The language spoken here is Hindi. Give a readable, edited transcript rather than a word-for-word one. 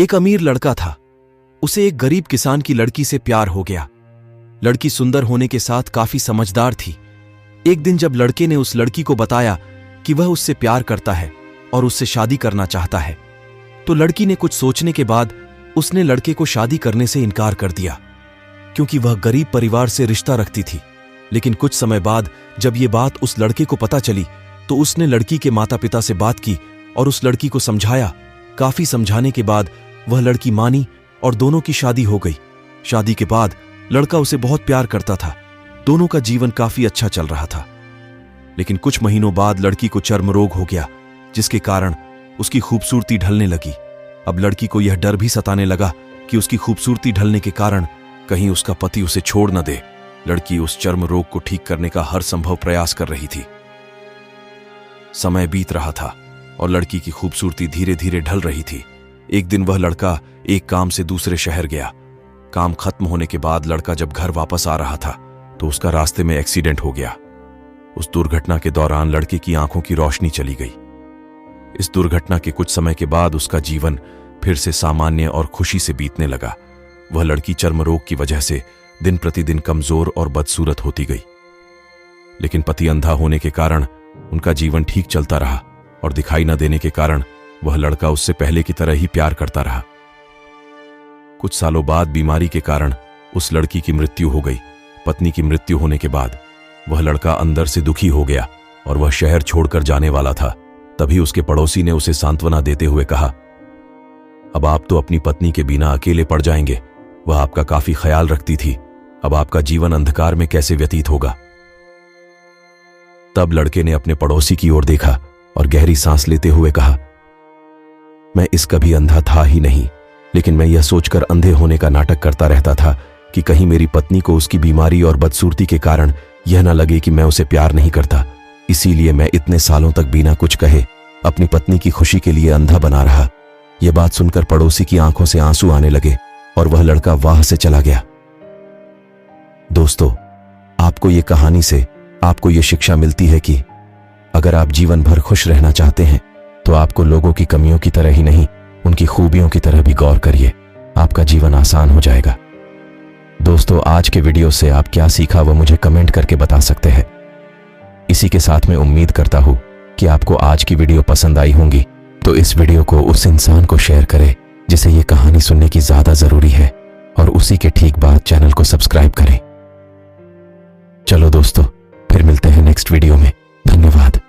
एक अमीर लड़का था। उसे एक गरीब किसान की लड़की से प्यार हो गया। लड़की सुंदर होने के साथ काफी समझदार थी। एक दिन जब लड़के ने उस लड़की को बताया कि वह उससे प्यार करता है और उससे शादी करना चाहता है, तो लड़की ने कुछ सोचने के बाद उसने लड़के को शादी करने से इनकार कर दिया, क्योंकि वह गरीब परिवार से रिश्ता रखती थी। लेकिन कुछ समय बाद जब ये बात उस लड़के को पता चली, तो उसने लड़की के माता पिता से बात की और उस लड़की को समझाया। काफी समझाने के बाद वह लड़की मानी और दोनों की शादी हो गई। शादी के बाद लड़का उसे बहुत प्यार करता था। दोनों का जीवन काफी अच्छा चल रहा था। लेकिन कुछ महीनों बाद लड़की को चर्म रोग हो गया, जिसके कारण उसकी खूबसूरती ढलने लगी। अब लड़की को यह डर भी सताने लगा कि उसकी खूबसूरती ढलने के कारण कहीं उसका पति उसे छोड़ न दे। लड़की उस चर्म रोग को ठीक करने का हर संभव प्रयास कर रही थी। समय बीत रहा था और लड़की की खूबसूरती धीरे धीरे ढल रही थी। एक दिन वह लड़का एक काम से दूसरे शहर गया। काम खत्म होने के बाद लड़का जब घर वापस आ रहा था, तो उसका रास्ते में एक्सीडेंट हो गया। उस दुर्घटना के दौरान लड़के की आंखों की रोशनी चली गई। इस दुर्घटना के कुछ समय के बाद उसका जीवन फिर से सामान्य और खुशी से बीतने लगा। वह लड़की चर्म रोग की वजह से दिन प्रतिदिन कमजोर और बदसूरत होती गई। लेकिन पति अंधा होने के कारण उनका जीवन ठीक चलता रहा और दिखाई न देने के कारण वह लड़का उससे पहले की तरह ही प्यार करता रहा। कुछ सालों बाद बीमारी के कारण उस लड़की की मृत्यु हो गई। पत्नी की मृत्यु होने के बाद वह लड़का अंदर से दुखी हो गया और वह शहर छोड़कर जाने वाला था। तभी उसके पड़ोसी ने उसे सांत्वना देते हुए कहा, अब आप तो अपनी पत्नी के बिना अकेले पड़ जाएंगे। वह आपका काफी ख्याल रखती थी। अब आपका जीवन अंधकार में कैसे व्यतीत होगा। तब लड़के ने अपने पड़ोसी की ओर देखा और गहरी सांस लेते हुए कहा, मैं इस कभी अंधा था ही नहीं, लेकिन मैं यह सोचकर अंधे होने का नाटक करता रहता था कि कहीं मेरी पत्नी को उसकी बीमारी और बदसूरती के कारण यह न लगे कि मैं उसे प्यार नहीं करता। इसीलिए मैं इतने सालों तक बिना कुछ कहे अपनी पत्नी की खुशी के लिए अंधा बना रहा। यह बात सुनकर पड़ोसी की आंखों से आंसू आने लगे और वह लड़का वहां से चला गया। दोस्तों, आपको यह कहानी से आपको यह शिक्षा मिलती है कि अगर आप जीवन भर खुश रहना चाहते हैं, तो आपको लोगों की कमियों की तरह ही नहीं, उनकी खूबियों की तरह भी गौर करिए। आपका जीवन आसान हो जाएगा। दोस्तों, आज के वीडियो से आप क्या सीखा वो मुझे कमेंट करके बता सकते हैं। इसी के साथ मैं उम्मीद करता हूं कि आपको आज की वीडियो पसंद आई होंगी। तो इस वीडियो को उस इंसान को शेयर करें जिसे ये कहानी सुनने की ज्यादा जरूरी है, और उसी के ठीक बाद चैनल को सब्सक्राइब करें। चलो दोस्तों, फिर मिलते हैं नेक्स्ट वीडियो में। धन्यवाद।